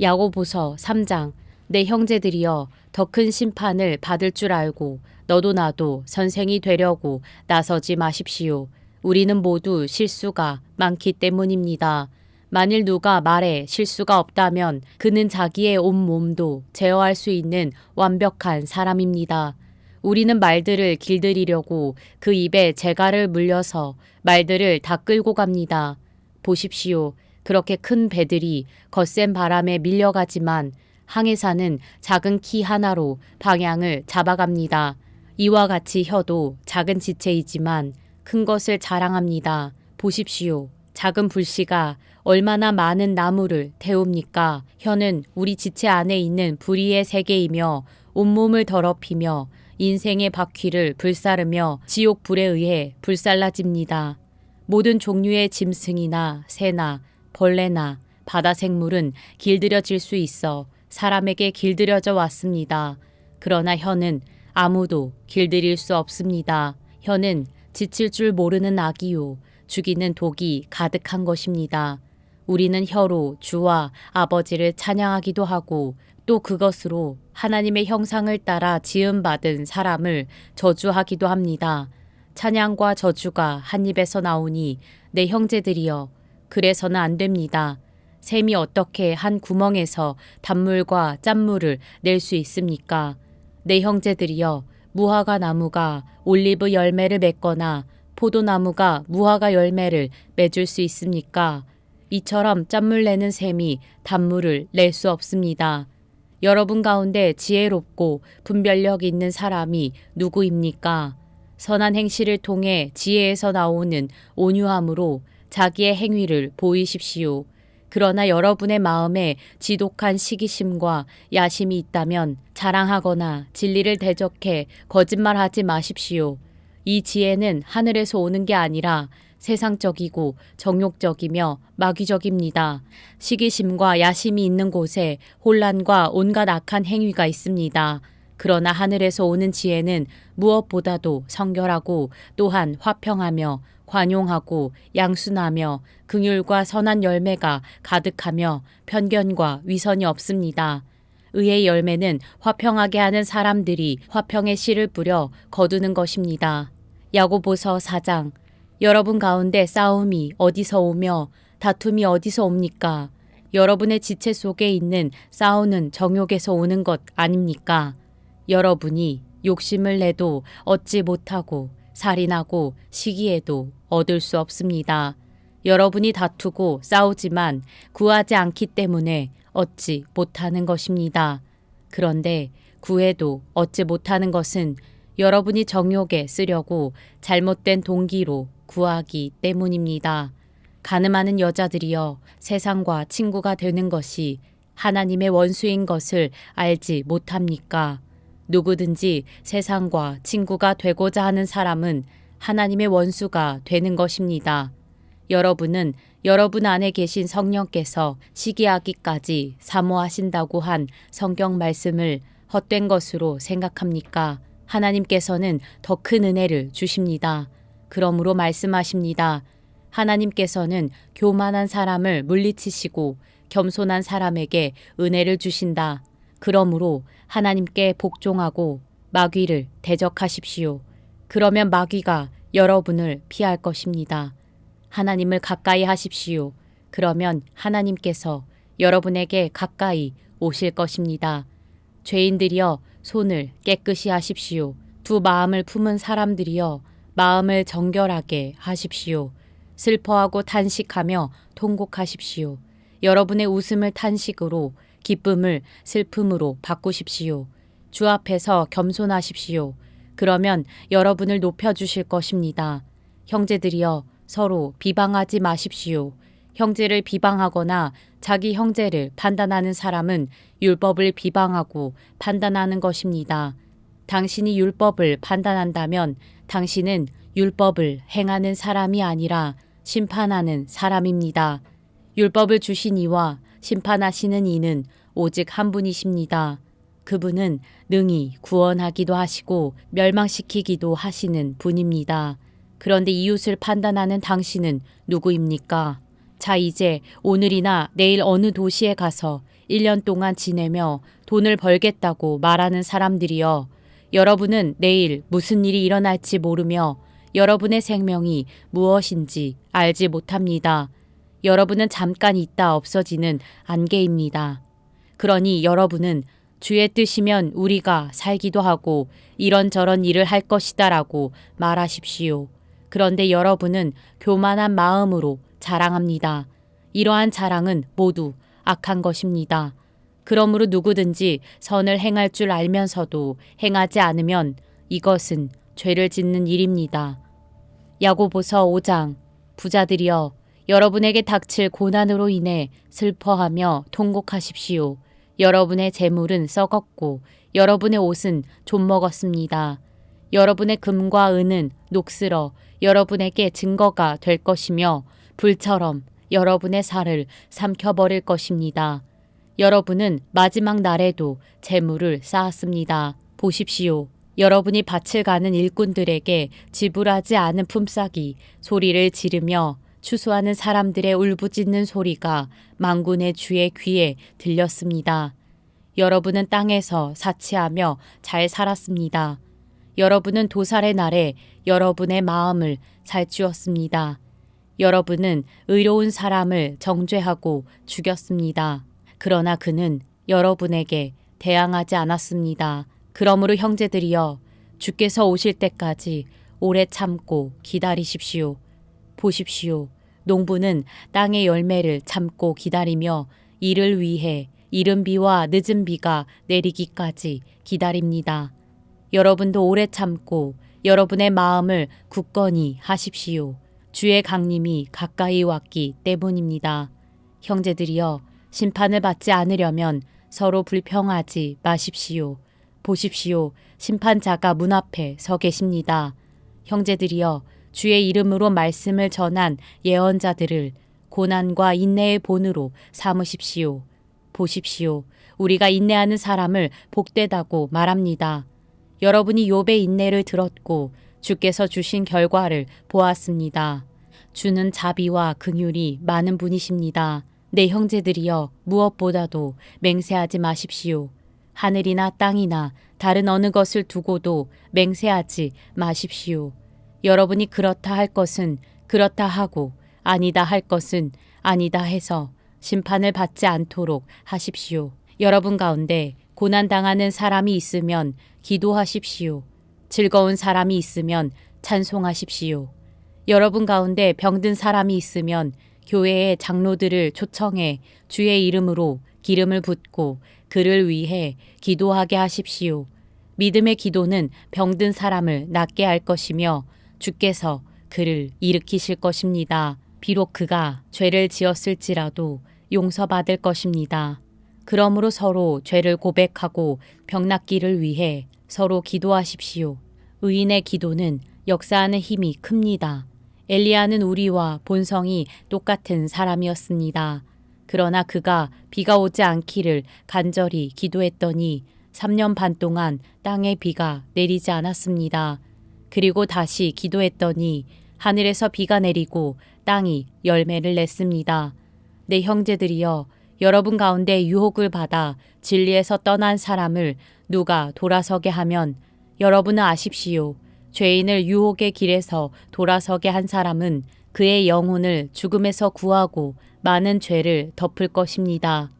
야고보서 3장. 내 형제들이여, 더 큰 심판을 받을 줄 알고 너도 나도 선생이 되려고 나서지 마십시오. 우리는 모두 실수가 많기 때문입니다. 만일 누가 말에 실수가 없다면 그는 자기의 온 몸도 제어할 수 있는 완벽한 사람입니다. 우리는 말들을 길들이려고 그 입에 재갈을 물려서 말들을 다 끌고 갑니다. 보십시오. 그렇게 큰 배들이 거센 바람에 밀려가지만 항해사는 작은 키 하나로 방향을 잡아갑니다. 이와 같이 혀도 작은 지체이지만 큰 것을 자랑합니다. 보십시오. 작은 불씨가 얼마나 많은 나무를 태웁니까? 혀는 우리 지체 안에 있는 불의의 세계이며 온몸을 더럽히며 인생의 바퀴를 불사르며 지옥 불에 의해 불살라집니다. 모든 종류의 짐승이나 새나 벌레나 바다 생물은 길들여질 수 있어 사람에게 길들여져 왔습니다. 그러나 혀는 아무도 길들일 수 없습니다. 혀는 지칠 줄 모르는 악이요 죽이는 독이 가득한 것입니다. 우리는 혀로 주와 아버지를 찬양하기도 하고 또 그것으로 하나님의 형상을 따라 지음받은 사람을 저주하기도 합니다. 찬양과 저주가 한 입에서 나오니 내 형제들이여, 그래서는 안 됩니다. 샘이 어떻게 한 구멍에서 단물과 짠물을 낼 수 있습니까? 내 형제들이여, 무화과 나무가 올리브 열매를 맺거나 포도나무가 무화과 열매를 맺을 수 있습니까? 이처럼 짠물 내는 샘이 단물을 낼 수 없습니다. 여러분 가운데 지혜롭고 분별력 있는 사람이 누구입니까? 선한 행실을 통해 지혜에서 나오는 온유함으로 자기의 행위를 보이십시오. 그러나 여러분의 마음에 지독한 시기심과 야심이 있다면 자랑하거나 진리를 대적해 거짓말하지 마십시오. 이 지혜는 하늘에서 오는 게 아니라 세상적이고 정욕적이며 마귀적입니다. 시기심과 야심이 있는 곳에 혼란과 온갖 악한 행위가 있습니다. 그러나 하늘에서 오는 지혜는 무엇보다도 성결하고 또한 화평하며 관용하고 양순하며 긍휼과 선한 열매가 가득하며 편견과 위선이 없습니다. 의의 열매는 화평하게 하는 사람들이 화평의 씨를 뿌려 거두는 것입니다. 야고보서 4장. 여러분 가운데 싸움이 어디서 오며 다툼이 어디서 옵니까? 여러분의 지체 속에 있는 싸우는 정욕에서 오는 것 아닙니까? 여러분이 욕심을 내도 얻지 못하고 살인하고 시기에도 얻을 수 없습니다. 여러분이 다투고 싸우지만 구하지 않기 때문에 얻지 못하는 것입니다. 그런데 구해도 얻지 못하는 것은 여러분이 정욕에 쓰려고 잘못된 동기로 구하기 때문입니다. 가늠하는 여자들이여, 세상과 친구가 되는 것이 하나님의 원수인 것을 알지 못합니까? 누구든지 세상과 친구가 되고자 하는 사람은 하나님의 원수가 되는 것입니다. 여러분은 여러분 안에 계신 성령께서 시기하기까지 사모하신다고 한 성경 말씀을 헛된 것으로 생각합니까? 하나님께서는 더 큰 은혜를 주십니다. 그러므로 말씀하십니다. 하나님께서는 교만한 사람을 물리치시고 겸손한 사람에게 은혜를 주신다. 그러므로 하나님께 복종하고 마귀를 대적하십시오. 그러면 마귀가 여러분을 피할 것입니다. 하나님을 가까이 하십시오. 그러면 하나님께서 여러분에게 가까이 오실 것입니다. 죄인들이여, 손을 깨끗이 하십시오. 두 마음을 품은 사람들이여, 마음을 정결하게 하십시오. 슬퍼하고 탄식하며 통곡하십시오. 여러분의 웃음을 탄식으로, 기쁨을 슬픔으로 바꾸십시오. 주 앞에서 겸손하십시오. 그러면 여러분을 높여주실 것입니다. 형제들이여, 서로 비방하지 마십시오. 형제를 비방하거나 자기 형제를 판단하는 사람은 율법을 비방하고 판단하는 것입니다. 당신이 율법을 판단한다면 당신은 율법을 행하는 사람이 아니라 심판하는 사람입니다. 율법을 주신 이와 심판하시는 이는 오직 한 분이십니다. 그분은 능히 구원하기도 하시고 멸망시키기도 하시는 분입니다. 그런데 이웃을 판단하는 당신은 누구입니까? 자, 이제 오늘이나 내일 어느 도시에 가서 1년 동안 지내며 돈을 벌겠다고 말하는 사람들이여, 여러분은 내일 무슨 일이 일어날지 모르며 여러분의 생명이 무엇인지 알지 못합니다. 여러분은 잠깐 있다 없어지는 안개입니다. 그러니 여러분은 주의 뜻이면 우리가 살기도 하고 이런저런 일을 할 것이다라고 말하십시오. 그런데 여러분은 교만한 마음으로 자랑합니다. 이러한 자랑은 모두 악한 것입니다. 그러므로 누구든지 선을 행할 줄 알면서도 행하지 않으면 이것은 죄를 짓는 일입니다. 야고보서 5장. 부자들이여, 여러분에게 닥칠 고난으로 인해 슬퍼하며 통곡하십시오. 여러분의 재물은 썩었고 여러분의 옷은 좀먹었습니다. 여러분의 금과 은은 녹슬어 여러분에게 증거가 될 것이며 불처럼 여러분의 살을 삼켜버릴 것입니다. 여러분은 마지막 날에도 재물을 쌓았습니다. 보십시오. 여러분이 밭을 가는 일꾼들에게 지불하지 않은 품삯이 소리를 지르며 추수하는 사람들의 울부짖는 소리가 만군의 주의 귀에 들렸습니다. 여러분은 땅에서 사치하며 잘 살았습니다. 여러분은 도살의 날에 여러분의 마음을 살찌웠습니다. 여러분은 의로운 사람을 정죄하고 죽였습니다. 그러나 그는 여러분에게 대항하지 않았습니다. 그러므로 형제들이여, 주께서 오실 때까지 오래 참고 기다리십시오. 보십시오. 농부는 땅의 열매를 참고 기다리며 이를 위해 이른 비와 늦은 비가 내리기까지 기다립니다. 여러분도 오래 참고 여러분의 마음을 굳건히 하십시오. 주의 강림이 가까이 왔기 때문입니다. 형제들이여, 심판을 받지 않으려면 서로 불평하지 마십시오. 보십시오. 심판자가 문 앞에 서 계십니다. 형제들이여, 주의 이름으로 말씀을 전한 예언자들을 고난과 인내의 본으로 삼으십시오. 보십시오. 우리가 인내하는 사람을 복되다고 말합니다. 여러분이 욥의 인내를 들었고 주께서 주신 결과를 보았습니다. 주는 자비와 긍휼이 많은 분이십니다. 내 형제들이여, 무엇보다도 맹세하지 마십시오. 하늘이나 땅이나 다른 어느 것을 두고도 맹세하지 마십시오. 여러분이 그렇다 할 것은 그렇다 하고 아니다 할 것은 아니다 해서 심판을 받지 않도록 하십시오. 여러분 가운데 고난당하는 사람이 있으면 기도하십시오. 즐거운 사람이 있으면 찬송하십시오. 여러분 가운데 병든 사람이 있으면 교회의 장로들을 초청해 주의 이름으로 기름을 붓고 그를 위해 기도하게 하십시오. 믿음의 기도는 병든 사람을 낫게 할 것이며 주께서 그를 일으키실 것입니다. 비록 그가 죄를 지었을지라도 용서받을 것입니다. 그러므로 서로 죄를 고백하고 병낫기를 위해 서로 기도하십시오. 의인의 기도는 역사하는 힘이 큽니다. 엘리야는 우리와 본성이 똑같은 사람이었습니다. 그러나 그가 비가 오지 않기를 간절히 기도했더니 3년 반 동안 땅에 비가 내리지 않았습니다. 그리고 다시 기도했더니 하늘에서 비가 내리고 땅이 열매를 냈습니다. 내 형제들이여, 여러분 가운데 유혹을 받아 진리에서 떠난 사람을 누가 돌아서게 하면 여러분은 아십시오. 죄인을 유혹의 길에서 돌아서게 한 사람은 그의 영혼을 죽음에서 구하고 많은 죄를 덮을 것입니다.